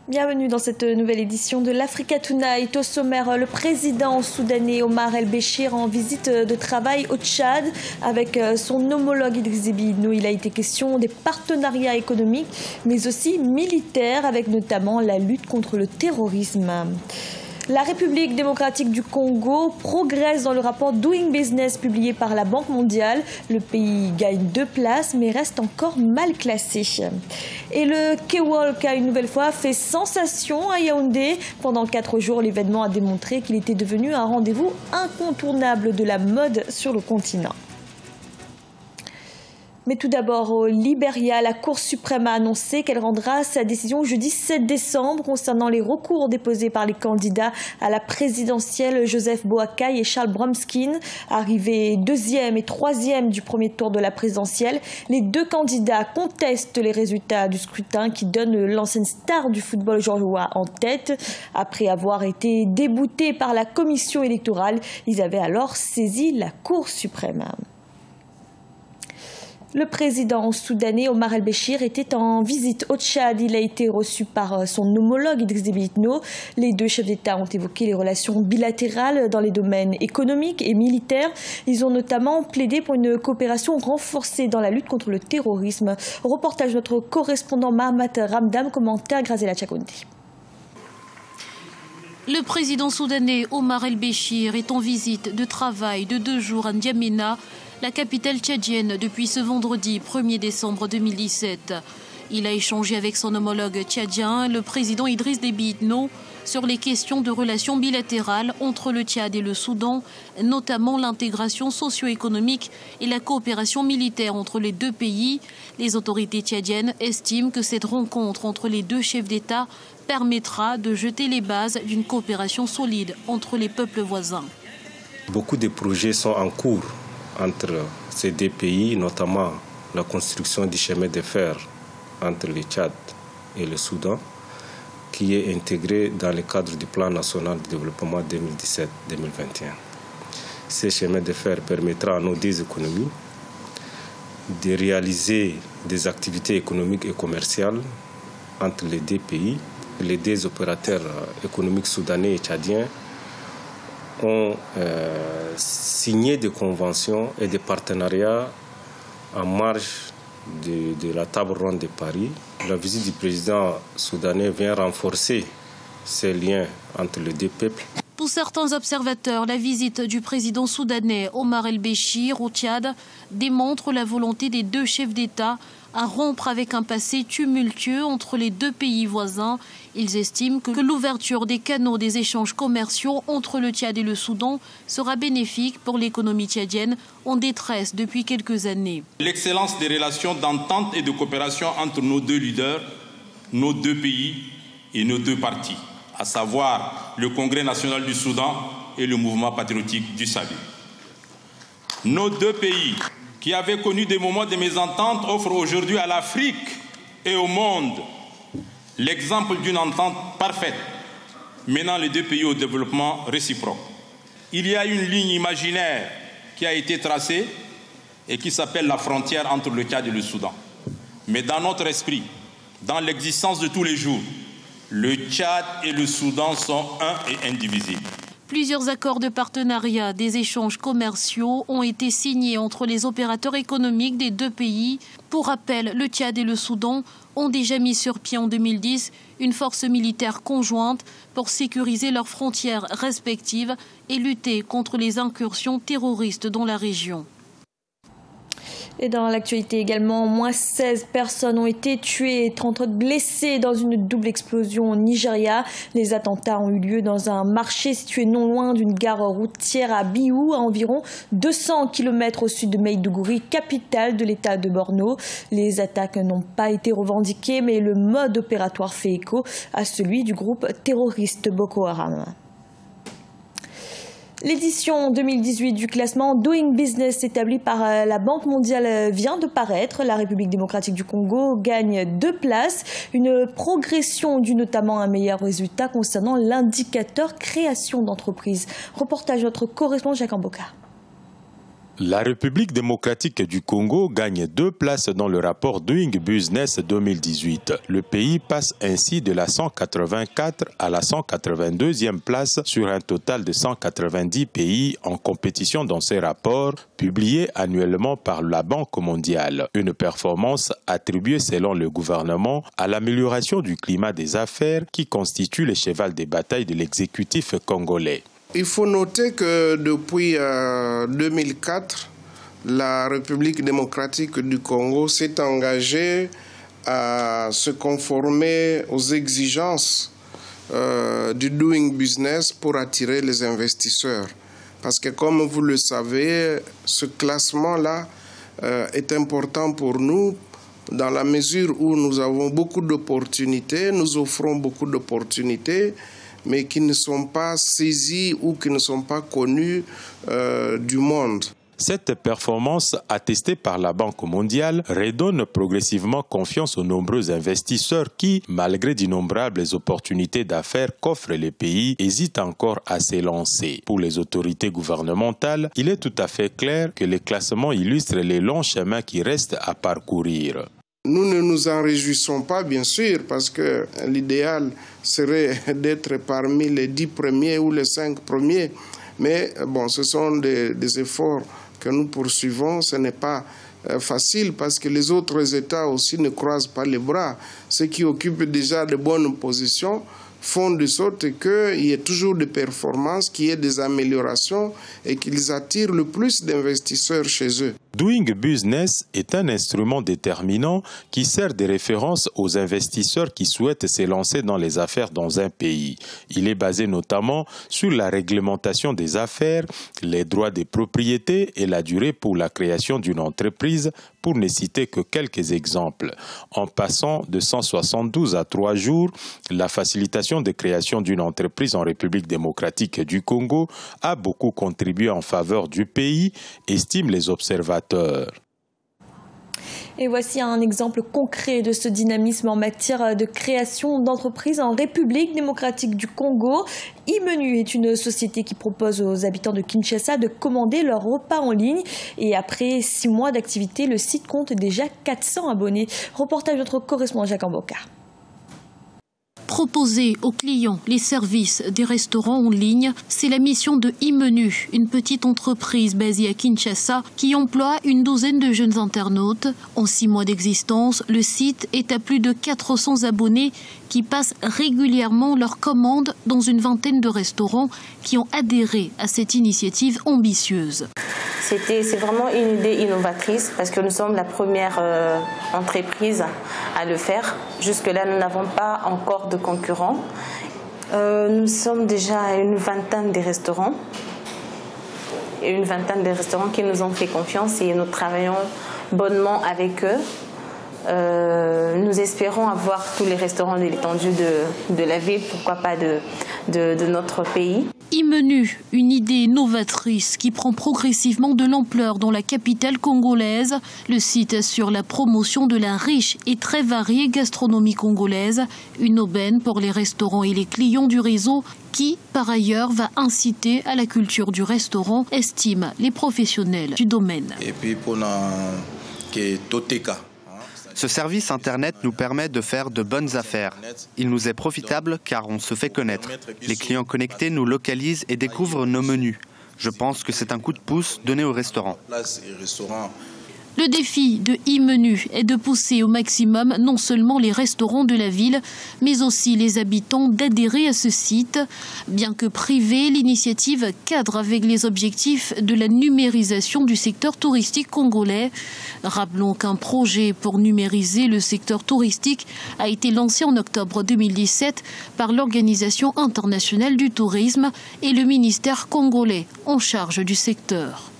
Bienvenue dans cette nouvelle édition de l'Africa Tonight. Au sommaire, le président soudanais Omar El-Béchir en visite de travail au Tchad avec son homologue Idriss Déby Itno. Il a été question des partenariats économiques mais aussi militaires avec notamment la lutte contre le terrorisme. La République démocratique du Congo progresse dans le rapport Doing Business publié par la Banque mondiale. Le pays gagne 2 places mais reste encore mal classé. Et le K-Walk a une nouvelle fois fait sensation à Yaoundé. Pendant 4 jours, l'événement a démontré qu'il était devenu un rendez-vous incontournable de la mode sur le continent. Mais tout d'abord, au Libéria, la Cour suprême a annoncé qu'elle rendra sa décision jeudi 7 décembre concernant les recours déposés par les candidats à la présidentielle Joseph Boakai et Charles Bromskin. Arrivés 2e et 3e du premier tour de la présidentielle, les 2 candidats contestent les résultats du scrutin qui donne l'ancienne star du football georgeois en tête. Après avoir été déboutés par la commission électorale, ils avaient alors saisi la Cour suprême. Le président soudanais Omar El-Béchir était en visite au Tchad. Il a été reçu par son homologue Idriss Déby Itno. Les 2 chefs d'État ont évoqué les relations bilatérales dans les domaines économiques et militaires. Ils ont notamment plaidé pour une coopération renforcée dans la lutte contre le terrorisme. Reportage de notre correspondant Mahamat Ramdam, commentaire Grazela Tchakondi. Le président soudanais Omar El-Béchir est en visite de travail de 2 jours à N'Djamena, la capitale tchadienne, depuis ce vendredi 1er décembre 2017. Il a échangé avec son homologue tchadien, le président Idriss Déby Itno, sur les questions de relations bilatérales entre le Tchad et le Soudan, notamment l'intégration socio-économique et la coopération militaire entre les 2 pays. Les autorités tchadiennes estiment que cette rencontre entre les 2 chefs d'État permettra de jeter les bases d'une coopération solide entre les peuples voisins. Beaucoup de projets sont en cours entre ces 2 pays, notamment la construction du chemin de fer entre le Tchad et le Soudan, qui est intégré dans le cadre du plan national de développement 2017-2021. Ce chemin de fer permettra à nos 2 économies de réaliser des activités économiques et commerciales entre les 2 pays. Les 2 opérateurs économiques soudanais et tchadiens ont signé des conventions et des partenariats en marge de la table ronde de Paris. La visite du président soudanais vient renforcer ces liens entre les 2 peuples. Pour certains observateurs, la visite du président soudanais Omar El-Béchir au Tchad démontre la volonté des 2 chefs d'État à rompre avec un passé tumultueux entre les 2 pays voisins. Ils estiment que l'ouverture des canaux des échanges commerciaux entre le Tchad et le Soudan sera bénéfique pour l'économie tchadienne en détresse depuis quelques années. L'excellence des relations d'entente et de coopération entre nos 2 leaders, nos 2 pays et nos 2 partis, à savoir le Congrès national du Soudan et le mouvement patriotique du Salut. Nos 2 pays, qui avaient connu des moments de mésentente, offrent aujourd'hui à l'Afrique et au monde l'exemple d'une entente parfaite, menant les 2 pays au développement réciproque. Il y a une ligne imaginaire qui a été tracée et qui s'appelle la frontière entre le Tchad et le Soudan. Mais dans notre esprit, dans l'existence de tous les jours, le Tchad et le Soudan sont un et indivisibles. Plusieurs accords de partenariat, des échanges commerciaux ont été signés entre les opérateurs économiques des 2 pays. Pour rappel, le Tchad et le Soudan ont déjà mis sur pied en 2010 une force militaire conjointe pour sécuriser leurs frontières respectives et lutter contre les incursions terroristes dans la région. Et dans l'actualité également, au moins 16 personnes ont été tuées et 30 autres blessées dans une double explosion au Nigeria. Les attentats ont eu lieu dans un marché situé non loin d'une gare routière à Biou, à environ 200 km au sud de Maiduguri, capitale de l'état de Borno. Les attaques n'ont pas été revendiquées, mais le mode opératoire fait écho à celui du groupe terroriste Boko Haram. L'édition 2018 du classement Doing Business établi par la Banque mondiale vient de paraître. La République démocratique du Congo gagne 2 places, une progression due notamment à un meilleur résultat concernant l'indicateur création d'entreprise. Reportage de notre correspondant Jacques Amboka. La République démocratique du Congo gagne 2 places dans le rapport Doing Business 2018. Le pays passe ainsi de la 184 à la 182e place sur un total de 190 pays en compétition dans ces rapports publiés annuellement par la Banque mondiale. Une performance attribuée selon le gouvernement à l'amélioration du climat des affaires qui constitue le cheval de bataille de l'exécutif congolais. Il faut noter que depuis 2004, la République démocratique du Congo s'est engagée à se conformer aux exigences du Doing Business pour attirer les investisseurs. Parce que comme vous le savez, ce classement-là est important pour nous dans la mesure où nous avons beaucoup d'opportunités, nous offrons beaucoup d'opportunités, mais qui ne sont pas saisis ou qui ne sont pas connus du monde. Cette performance, attestée par la Banque mondiale, redonne progressivement confiance aux nombreux investisseurs qui, malgré d'innombrables opportunités d'affaires qu'offrent les pays, hésitent encore à s'élancer. Pour les autorités gouvernementales, il est tout à fait clair que les classements illustrent les longs chemins qui restent à parcourir. Nous ne nous en réjouissons pas, bien sûr, parce que l'idéal serait d'être parmi les 10 premiers ou les 5 premiers. Mais bon, ce sont des efforts que nous poursuivons. Ce n'est pas facile parce que les autres États aussi ne croisent pas les bras. Ceux qui occupent déjà de bonnes positions font de sorte qu'il y ait toujours des performances, qu'il y ait des améliorations et qu'ils attirent le plus d'investisseurs chez eux. Doing Business est un instrument déterminant qui sert de référence aux investisseurs qui souhaitent s'élancer dans les affaires dans un pays. Il est basé notamment sur la réglementation des affaires, les droits des propriétés et la durée pour la création d'une entreprise, pour ne citer que quelques exemples. En passant de 172 à 3 jours, la facilitation de création d'une entreprise en République démocratique du Congo a beaucoup contribué en faveur du pays, estiment les observateurs. Et voici un exemple concret de ce dynamisme en matière de création d'entreprises en République démocratique du Congo. iMenu est une société qui propose aux habitants de Kinshasa de commander leurs repas en ligne. Et après 6 mois d'activité, le site compte déjà 400 abonnés. Reportage de notre correspondant Jacques Amboka. Proposer aux clients les services des restaurants en ligne, c'est la mission de iMenu, une petite entreprise basée à Kinshasa qui emploie une douzaine de jeunes internautes. En 6 mois d'existence, le site est à plus de 400 abonnés qui passent régulièrement leurs commandes dans une vingtaine de restaurants qui ont adhéré à cette initiative ambitieuse. C'est vraiment une idée innovatrice parce que nous sommes la première entreprise à le faire. Jusque-là, nous n'avons pas encore de concurrents. Nous sommes déjà à une vingtaine de restaurants. Et une vingtaine de restaurants qui nous ont fait confiance et nous travaillons bonnement avec eux. Nous espérons avoir tous les restaurants de l'étendue de la ville, pourquoi pas de notre pays. iMenu, une idée novatrice qui prend progressivement de l'ampleur dans la capitale congolaise. Le site assure la promotion de la riche et très variée gastronomie congolaise, une aubaine pour les restaurants et les clients du réseau qui, par ailleurs, va inciter à la culture du restaurant, estiment les professionnels du domaine. Et puis pour ce service Internet nous permet de faire de bonnes affaires. Il nous est profitable car on se fait connaître. Les clients connectés nous localisent et découvrent nos menus. Je pense que c'est un coup de pouce donné aux restaurants. Le défi de iMenu est de pousser au maximum non seulement les restaurants de la ville, mais aussi les habitants d'adhérer à ce site. Bien que privée, l'initiative cadre avec les objectifs de la numérisation du secteur touristique congolais. Rappelons qu'un projet pour numériser le secteur touristique a été lancé en octobre 2017 par l'Organisation internationale du tourisme et le ministère congolais en charge du secteur.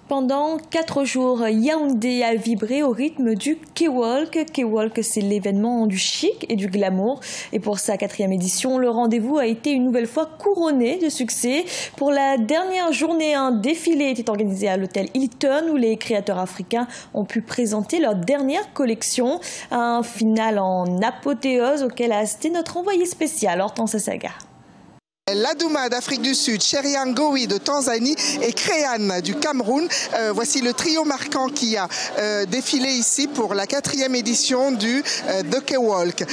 Pendant 4 jours, Yaoundé a vibré au rythme du K-Walk. K-Walk, c'est l'événement du chic et du glamour. Et pour sa 4e édition, le rendez-vous a été une nouvelle fois couronné de succès. Pour la dernière journée, un défilé était organisé à l'hôtel Hilton où les créateurs africains ont pu présenter leur dernière collection. Un final en apothéose auquel a assisté notre envoyé spécial, Hortense Saga. Ladouma d'Afrique du Sud, Cherian Ngowi de Tanzanie et Créan du Cameroun. Voici le trio marquant qui a défilé ici pour la 4e édition du The K-Walk.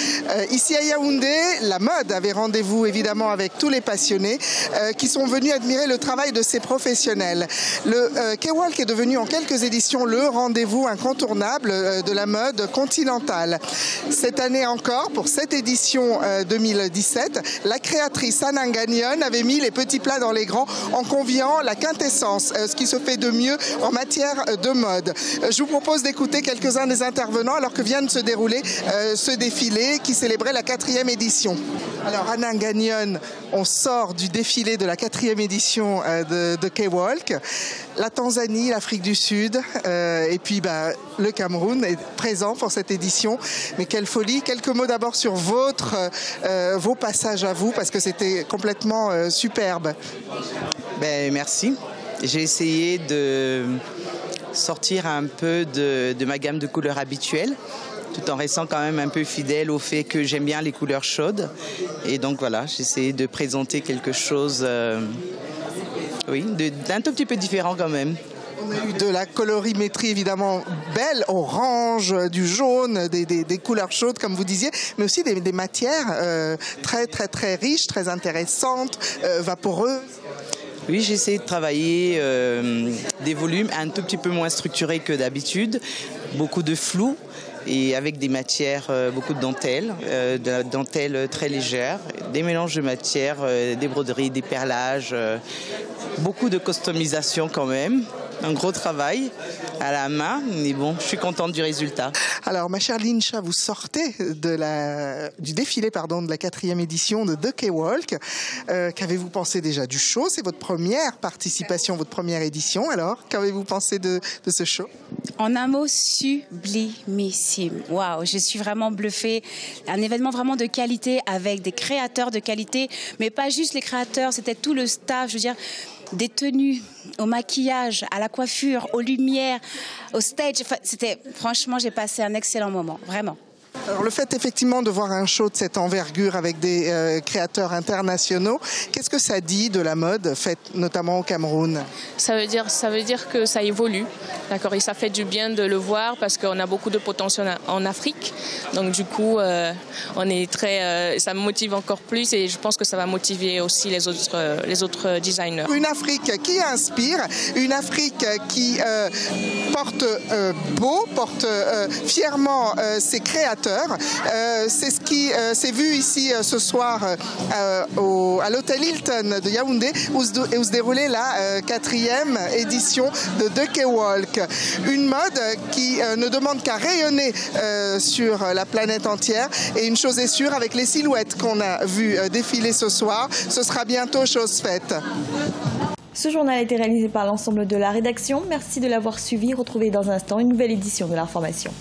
Ici à Yaoundé, la mode avait rendez-vous évidemment avec tous les passionnés qui sont venus admirer le travail de ces professionnels. Le K-Walk est devenu en quelques éditions le rendez-vous incontournable de la mode continentale. Cette année encore, pour cette édition 2017, la créatrice Ananga avait mis les petits plats dans les grands en conviant la quintessence, ce qui se fait de mieux en matière de mode. Je vous propose d'écouter quelques-uns des intervenants alors que vient de se dérouler ce défilé qui célébrait la 4e édition. Alors Anna Gagnon, on sort du défilé de la 4e édition de K-Walk. La Tanzanie, l'Afrique du Sud et puis le Cameroun est présent pour cette édition. Mais quelle folie! Quelques mots d'abord sur vos passages à vous parce que c'était complètement superbe. Merci. J'ai essayé de sortir un peu de ma gamme de couleurs habituelle, tout en restant quand même un peu fidèle au fait que j'aime bien les couleurs chaudes. Et donc voilà, j'ai essayé de présenter quelque chose d'un tout petit peu différent quand même. On a eu de la colorimétrie évidemment belle, orange, du jaune, des couleurs chaudes comme vous disiez, mais aussi des matières très très très riches, très intéressantes, vaporeuses. Oui, j'ai essayé de travailler des volumes un tout petit peu moins structurés que d'habitude, beaucoup de flou et avec des matières, beaucoup de dentelles très légères, des mélanges de matières, des broderies, des perlages, beaucoup de customisation quand même. Un gros travail à la main, mais bon, je suis contente du résultat. Alors, ma chère Lincha, vous sortez du défilé de la 4e édition de The K-Walk. Qu'avez-vous pensé déjà du show? C'est votre première participation, votre première édition. Alors, qu'avez-vous pensé de ce show? En un mot, sublimissime. Waouh, je suis vraiment bluffée. Un événement vraiment de qualité avec des créateurs de qualité, mais pas juste les créateurs, c'était tout le staff, je veux dire, des tenues, au maquillage, à la coiffure, aux lumières, au stage. Franchement, j'ai passé un excellent moment, vraiment. Alors le fait effectivement de voir un show de cette envergure avec des créateurs internationaux, qu'est-ce que ça dit de la mode faite notamment au Cameroun? Ça veut dire que ça évolue, d'accord, et ça fait du bien de le voir parce qu'on a beaucoup de potentiel en Afrique. Donc du coup, on est ça me motive encore plus et je pense que ça va motiver aussi les autres designers. Une Afrique qui inspire, une Afrique qui porte beau, porte fièrement ses créateurs. C'est ce qui s'est vu ici ce soir à l'hôtel Hilton de Yaoundé où se déroulait la 4e édition de The K-Walk. Une mode qui ne demande qu'à rayonner sur la planète entière. Et une chose est sûre, avec les silhouettes qu'on a vues défiler ce soir, ce sera bientôt chose faite. Ce journal a été réalisé par l'ensemble de la rédaction. Merci de l'avoir suivi. Retrouvez dans un instant une nouvelle édition de l'information.